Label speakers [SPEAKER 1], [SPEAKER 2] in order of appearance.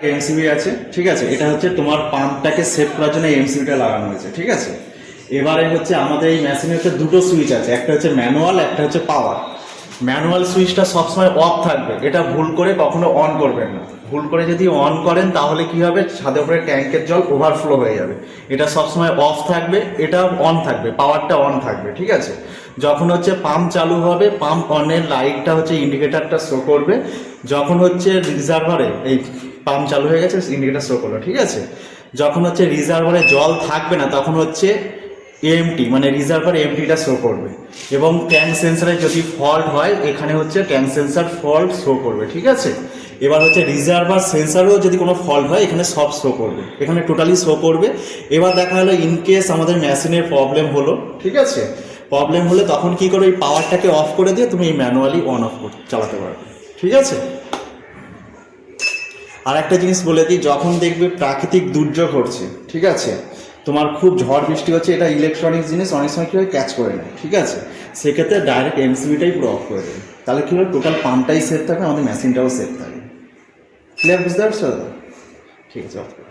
[SPEAKER 1] MCB আছে, ঠিক আছে। এটা হচ্ছে তোমার পাম্পটাকে সেভ করার জন্য এমসিবিটা লাগানো হয়েছে, ঠিক আছে। এবারে হচ্ছে আমাদের এই মেশিনের হচ্ছে দুটো সুইচ আছে, একটা হচ্ছে ম্যানুয়াল, একটা হচ্ছে পাওয়ার। ম্যানুয়াল সুইচটা সবসময় অফ থাকবে, এটা ভুল করে কখনো অন করবেন না। ভুল করে যদি অন করেন তাহলে কি হবে, ছাদের উপরে ট্যাঙ্কের জল ওভারফ্লো হয়ে যাবে। এটা সবসময় অফ থাকবে, এটা অন থাকবে, পাওয়ারটা অন থাকবে, ঠিক আছে। যখন হচ্ছে পাম্প চালু হবে, পাম্প অনের লাইটটা হচ্ছে ইন্ডিকেটারটা শো করবে। যখন হচ্ছে রিজার্ভারে এই পাম্প চালু হয়ে গেছে, ইন্ডিকেটার শো করলো, ঠিক আছে। যখন হচ্ছে রিজার্ভারে জল থাকবে না, তখন হচ্ছে এমটি মানে রিজার্ভার এমটিটা শো করবে। এবং ট্যাঙ্ক সেন্সারে যদি ফল্ট হয়, এখানে হচ্ছে ট্যাঙ্ক সেন্সার ফল্ট শো করবে, ঠিক আছে। এবার হচ্ছে রিজার্ভার সেন্সারেও যদি কোনো ফল্ট হয়, এখানে সব শো করবে, এখানে টোটালি শো করবে। এবার দেখা হলো ইনকেস আমাদের মেশিনের প্রবলেম হলো, ঠিক আছে। প্রবলেম হলে তখন কি করে, এই পাওয়ারটাকে অফ করে দিয়ে তুমি এই ম্যানুয়ালি অন অফ চালাতে পারবে, ঠিক আছে। আর একটা জিনিস বলে দিই, যখন দেখবে প্রাকৃতিক দুর্যোগ ঘটছে, ঠিক আছে, তোমার খুব ঝড় বৃষ্টি হচ্ছে, এটা ইলেকট্রনিক জিনিস অনেক সময় কী হয়, ক্যাচ করে নেয়, ঠিক আছে। সেক্ষেত্রে ডাইরেক্ট এমসিবিটাই পুরো অফ করে দেবে, তাহলে কী হবে, টোটাল পাম্পটাই সেফ থাকবে, আমাদের মেশিনটাও সেফ থাকবে। ক্লিয়ার, বুঝতে পারছো দাদা? ঠিক আছে, অফ করে।